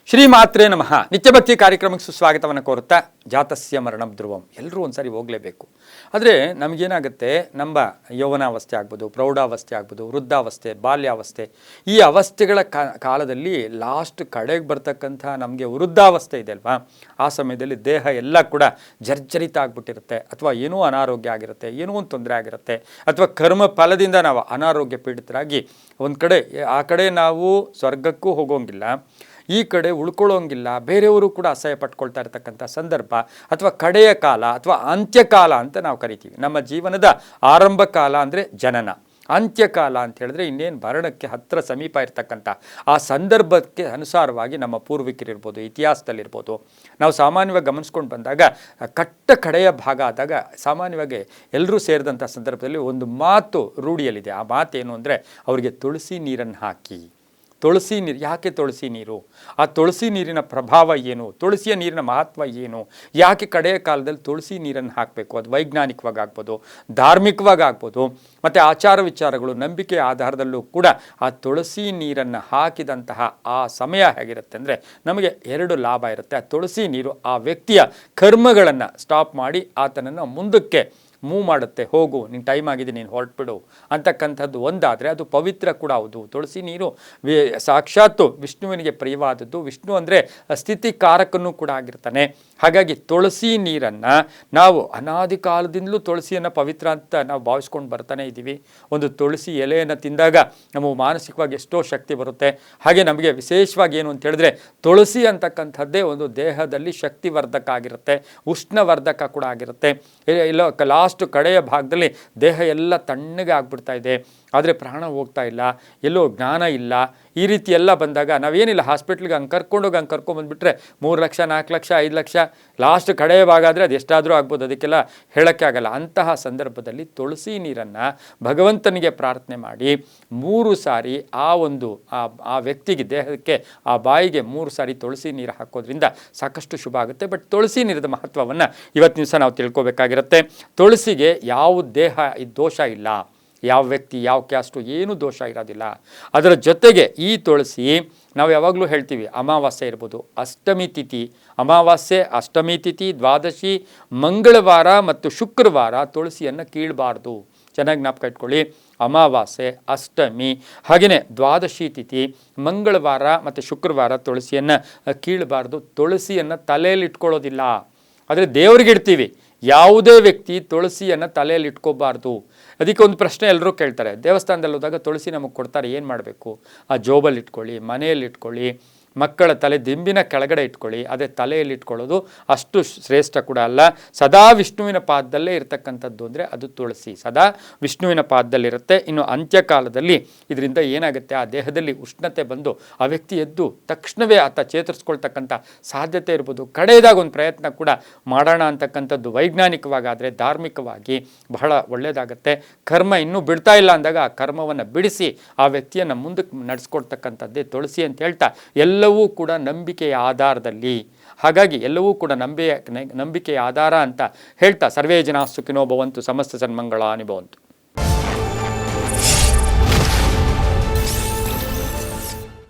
ಶ್ರೀಮಾತ್ರೇ ನಮಃ. ನಿತ್ಯಭಕ್ತಿ ಕಾರ್ಯಕ್ರಮಕ್ಕೆ ಸುಸ್ವಾಗತವನ್ನು ಕೋರುತ್ತಾ ಜಾತಸ್ಯ ಮರಣಂ ಧ್ರುವಂ, ಎಲ್ಲರೂ ಒಂದ್ಸರಿ ಹೋಗಲೇಬೇಕು. ಆದರೆ ನಮಗೇನಾಗುತ್ತೆ, ನಮ್ಮ ಯೌವನಾವಸ್ಥೆ ಆಗ್ಬೋದು, ಪ್ರೌಢಾವಸ್ಥೆ ಆಗ್ಬೋದು, ವೃದ್ಧಾವಸ್ಥೆ, ಬಾಲ್ಯಾವಸ್ಥೆ, ಈ ಅವಸ್ಥೆಗಳ ಕಾಲದಲ್ಲಿ ಲಾಸ್ಟ್ ಕಡೆಗೆ ಬರ್ತಕ್ಕಂಥ ನಮಗೆ ವೃದ್ಧಾವಸ್ಥೆ ಇದೆ ಅಲ್ವಾ, ಆ ಸಮಯದಲ್ಲಿ ದೇಹ ಎಲ್ಲ ಕೂಡ ಜರ್ಜರಿತ ಆಗಿಬಿಟ್ಟಿರುತ್ತೆ, ಅಥವಾ ಏನೋ ಅನಾರೋಗ್ಯ ಆಗಿರುತ್ತೆ, ಏನೋ ಒಂದು ತೊಂದರೆ ಆಗಿರುತ್ತೆ, ಅಥವಾ ಕರ್ಮ ಫಲದಿಂದ ನಾವು ಅನಾರೋಗ್ಯ ಪೀಡಿತರಾಗಿ ಒಂದು ಕಡೆ ಆ ಕಡೆ ನಾವು ಸ್ವರ್ಗಕ್ಕೂ ಹೋಗೋಂಗಿಲ್ಲ, ಈ ಕಡೆ ಉಳ್ಕೊಳ್ಳೋಂಗಿಲ್ಲ, ಬೇರೆಯವರು ಕೂಡ ಅಸಹ್ಯ ಪಟ್ಕೊಳ್ತಾ ಇರ್ತಕ್ಕಂಥ ಸಂದರ್ಭ, ಅಥವಾ ಕಡೆಯ ಕಾಲ ಅಥವಾ ಅಂತ್ಯಕಾಲ ಅಂತ ನಾವು ಕರಿತೀವಿ. ನಮ್ಮ ಜೀವನದ ಆರಂಭ ಕಾಲ ಅಂದರೆ ಜನನ, ಅಂತ್ಯಕಾಲ ಅಂತ ಹೇಳಿದ್ರೆ ಇನ್ನೇನು ಮರಣಕ್ಕೆ ಹತ್ತಿರ ಸಮೀಪ ಇರ್ತಕ್ಕಂಥ ಆ ಸಂದರ್ಭಕ್ಕೆ ಅನುಸಾರವಾಗಿ ನಮ್ಮ ಪೂರ್ವಿಕರಿರ್ಬೋದು, ಇತಿಹಾಸದಲ್ಲಿರ್ಬೋದು, ನಾವು ಸಾಮಾನ್ಯವಾಗಿ ಗಮನಿಸ್ಕೊಂಡು ಬಂದಾಗ ಕಡೆಯ ಭಾಗ ಆದಾಗ ಸಾಮಾನ್ಯವಾಗಿ ಎಲ್ಲರೂ ಸೇರಿದಂಥ ಸಂದರ್ಭದಲ್ಲಿ ಒಂದು ಮಾತು ರೂಢಿಯಲ್ಲಿದೆ. ಆ ಮಾತೇನು ಅಂದರೆ ಅವರಿಗೆ ತುಳಸಿ ನೀರನ್ನು ಹಾಕಿ. ತುಳಸಿ ನೀರು ಯಾಕೆ? ತುಳಸಿ ನೀರು, ಆ ತುಳಸಿ ನೀರಿನ ಪ್ರಭಾವ ಏನು, ತುಳಸಿಯ ನೀರಿನ ಮಹತ್ವ ಏನು, ಯಾಕೆ ಕಡೆಯ ಕಾಲದಲ್ಲಿ ತುಳಸಿ ನೀರನ್ನು ಹಾಕಬೇಕು? ಅದು ವೈಜ್ಞಾನಿಕವಾಗಿ ಆಗ್ಬೋದು, ಧಾರ್ಮಿಕವಾಗಿ ಆಗ್ಬೋದು, ಮತ್ತು ಆಚಾರ ವಿಚಾರಗಳು, ನಂಬಿಕೆ ಆಧಾರದಲ್ಲೂ ಕೂಡ ಆ ತುಳಸಿ ನೀರನ್ನು ಹಾಕಿದಂತಹ ಆ ಸಮಯ ಹೇಗಿರುತ್ತೆ ಅಂದರೆ ನಮಗೆ ಎರಡು ಲಾಭ ಇರುತ್ತೆ. ಆ ತುಳಸಿ ನೀರು ಆ ವ್ಯಕ್ತಿಯ ಕರ್ಮಗಳನ್ನು ಸ್ಟಾಪ್ ಮಾಡಿ ಆತನನ್ನು ಮುಂದಕ್ಕೆ ಮೂವ್ ಮಾಡುತ್ತೆ. ಹೋಗು, ನಿನ್ನ ಟೈಮ್ ಆಗಿದೆ, ನೀನು ಹೊರಟ್ಬಿಡು ಅಂತಕ್ಕಂಥದ್ದು ಒಂದಾದರೆ ಅದು ಪವಿತ್ರ ಕೂಡ ಹೌದು. ತುಳಸಿ ನೀರು ಸಾಕ್ಷಾತ್ತು ವಿಷ್ಣುವಿನಿಗೆ ಪ್ರಿಯವಾದದ್ದು. ವಿಷ್ಣು ಅಂದರೆ ಸ್ಥಿತಿಕಾರಕನೂ ಕೂಡ ಆಗಿರ್ತಾನೆ. ಹಾಗಾಗಿ ತುಳಸಿ ನೀರನ್ನು ನಾವು ಅನಾದಿ ಕಾಲದಿಂದಲೂ ತುಳಸಿಯನ್ನು ಪವಿತ್ರ ಅಂತ ನಾವು ಭಾವಿಸ್ಕೊಂಡು ಬರ್ತಾನೆ ಇದ್ದೀವಿ. ಒಂದು ತುಳಸಿ ಎಲೆಯನ್ನು ತಿಂದಾಗ ನಮಗೆ ಮಾನಸಿಕವಾಗಿ ಎಷ್ಟೋ ಶಕ್ತಿ ಬರುತ್ತೆ. ಹಾಗೆ ನಮಗೆ ವಿಶೇಷವಾಗಿ ಏನು ಅಂತ ಹೇಳಿದ್ರೆ ತುಳಸಿ ಅಂತಕ್ಕಂಥದ್ದೇ ಒಂದು ದೇಹದಲ್ಲಿ ಶಕ್ತಿವರ್ಧಕ ಆಗಿರುತ್ತೆ, ಉಷ್ಣವರ್ಧಕ ಕೂಡ ಆಗಿರುತ್ತೆ. ಎಲ್ಲೋ ಲಾಸ್ಟ್ ಕಡೆಯ ಭಾಗದಲ್ಲಿ ದೇಹ ಎಲ್ಲ ತಣ್ಣಗೆ ಆಗ್ಬಿಡ್ತಾ ಇದೆ, ಆದರೆ ಪ್ರಾಣ ಹೋಗ್ತಾ ಇಲ್ಲ, ಎಲ್ಲೋ ಜ್ಞಾನ ಇಲ್ಲ, ಈ ರೀತಿ ಎಲ್ಲ ಬಂದಾಗ ನಾವೇನಿಲ್ಲ ಹಾಸ್ಪಿಟ್ಲಿಗೆ ಹಂಗೆ ಕರ್ಕೊಂಡೋಗಿ ಹಂಗೆ ಕರ್ಕೊಂಬಂದುಬಿಟ್ರೆ 3 ಲಕ್ಷ 4 ಲಕ್ಷ 5 ಲಕ್ಷ ಲಾಸ್ಟ್ ಕಡೆಯ ಭಾಗ ಆದರೆ ಅದು ಎಷ್ಟಾದರೂ ಆಗ್ಬೋದು, ಅದಕ್ಕೆಲ್ಲ ಹೇಳೋಕ್ಕೆ ಆಗಲ್ಲ. ಅಂತಹ ಸಂದರ್ಭದಲ್ಲಿ ತುಳಸಿ ನೀರನ್ನು ಭಗವಂತನಿಗೆ ಪ್ರಾರ್ಥನೆ ಮಾಡಿ 3 ಸಾರಿ ಆ ವ್ಯಕ್ತಿಗೆ ದೇಹಕ್ಕೆ ಆ ಬಾಯಿಗೆ 3 ಸಾರಿ ತುಳಸಿ ನೀರು ಹಾಕೋದ್ರಿಂದ ಸಾಕಷ್ಟು ಶುಭ ಆಗುತ್ತೆ. ಬಟ್ ತುಳಸಿ ನೀರಿನ ಮಹತ್ವವನ್ನು ಇವತ್ತು ದಿವಸ ನಾವು ತಿಳ್ಕೊಬೇಕಾಗಿರುತ್ತೆ. ತುಳಸಿಗೆ ಯಾವ ದೇಹ ದೋಷ ಇಲ್ಲ, ಯಾವ ವ್ಯಕ್ತಿ ಯಾವ ಕ್ಯಾಸ್ಟು ಏನೂ ದೋಷ ಇರೋದಿಲ್ಲ. ಅದರ ಜೊತೆಗೆ ಈ ತುಳಸಿ ನಾವು ಯಾವಾಗಲೂ ಹೇಳ್ತೀವಿ, ಅಮಾವಾಸ್ಯೆ ಇರ್ಬೋದು, ಅಷ್ಟಮಿ ತಿಥಿ, ಅಮಾವಾಸ್ಯೆ, ಅಷ್ಟಮಿ ತಿಥಿ, ದ್ವಾದಶಿ, ಮಂಗಳವಾರ ಮತ್ತು ಶುಕ್ರವಾರ ತುಳಸಿಯನ್ನು ಕೀಳಬಾರ್ದು. ಚೆನ್ನಾಗಿ ಜ್ಞಾಪಕ ಇಟ್ಕೊಳ್ಳಿ. ಅಮಾವಾಸ್ಯೆ, ಅಷ್ಟಮಿ, ಹಾಗೆಯೇ ದ್ವಾದಶಿ ತಿಥಿ, ಮಂಗಳವಾರ ಮತ್ತು ಶುಕ್ರವಾರ ತುಳಸಿಯನ್ನು ಕೀಳಬಾರ್ದು. ತುಳಸಿಯನ್ನು ತಲೆಯಲ್ಲಿ ಇಟ್ಕೊಳ್ಳೋದಿಲ್ಲ, ಆದರೆ ದೇವರಿಗೆ ಇಡ್ತೀವಿ. ಯಾವುದೇ ವ್ಯಕ್ತಿ ತುಳಸಿಯನ್ನು ತಲೆಯಲ್ಲಿ ಇಟ್ಕೋಬಾರ್ದು. ಅದಕ್ಕೆ ಒಂದು ಪ್ರಶ್ನೆ ಎಲ್ಲರೂ ಕೇಳ್ತಾರೆ, ದೇವಸ್ಥಾನದಲ್ಲಿ ಹೋದಾಗ ತುಳಸಿ ನಮಗೆ ಕೊಡ್ತಾರೆ, ಏನು ಮಾಡಬೇಕು? ಆ ಜೋಬಲ್ಲಿ ಇಟ್ಕೊಳ್ಳಿ, ಮನೆಯಲ್ಲಿ ಇಟ್ಕೊಳ್ಳಿ, ಮಕ್ಕಳ ತಲೆ ದಿಂಬಿನ ಕೆಳಗಡೆ ಇಟ್ಕೊಳ್ಳಿ. ಅದೇ ತಲೆಯಲ್ಲಿ ಇಟ್ಕೊಳ್ಳೋದು ಅಷ್ಟು ಶ್ರೇಷ್ಠ ಕೂಡ ಅಲ್ಲ. ಸದಾ ವಿಷ್ಣುವಿನ ಪಾದದಲ್ಲೇ ಇರತಕ್ಕಂಥದ್ದು ಅಂದರೆ ಅದು ತುಳಸಿ, ಸದಾ ವಿಷ್ಣುವಿನ ಪಾದದಲ್ಲಿರುತ್ತೆ. ಇನ್ನು ಅಂತ್ಯಕಾಲದಲ್ಲಿ ಇದರಿಂದ ಏನಾಗುತ್ತೆ, ಆ ದೇಹದಲ್ಲಿ ಉಷ್ಣತೆ ಬಂದು ಆ ವ್ಯಕ್ತಿ ಎದ್ದು ತಕ್ಷಣವೇ ಆತ ಚೇತರಿಸ್ಕೊಳ್ತಕ್ಕಂಥ ಸಾಧ್ಯತೆ ಇರ್ಬೋದು. ಕಡೆಯದಾಗ ಒಂದು ಪ್ರಯತ್ನ ಕೂಡ ಮಾಡೋಣ ಅಂತಕ್ಕಂಥದ್ದು ವೈಜ್ಞಾನಿಕವಾಗಾದರೆ ಧಾರ್ಮಿಕವಾಗಿ ಬಹಳ ಒಳ್ಳೆಯದಾಗತ್ತೆ. ಕರ್ಮ ಇನ್ನೂ ಬಿಡ್ತಾ ಇಲ್ಲ ಅಂದಾಗ ಆ ಕರ್ಮವನ್ನು ಬಿಡಿಸಿ ಆ ವ್ಯಕ್ತಿಯನ್ನು ಮುಂದಕ್ಕೆ ನಡೆಸ್ಕೊಡ್ತಕ್ಕಂಥದ್ದೇ ತುಳಸಿ ಅಂತ ಹೇಳ್ತಾ ಎಲ್ಲವೂ ಕೂಡ ನಂಬಿಕೆಯ ಆಧಾರದಲ್ಲಿ. ಹಾಗಾಗಿ ಎಲ್ಲವೂ ಕೂಡ ನಂಬಿಕೆಯ ಆಧಾರ ಅಂತ ಹೇಳ್ತಾ ಸರ್ವೇ ಜನಾಃ ಸುಖಿನೋ ಭವಂತು, ಸಮಸ್ತ ಸನ್ಮಂಗಳಾನಿ ಭವಂತು.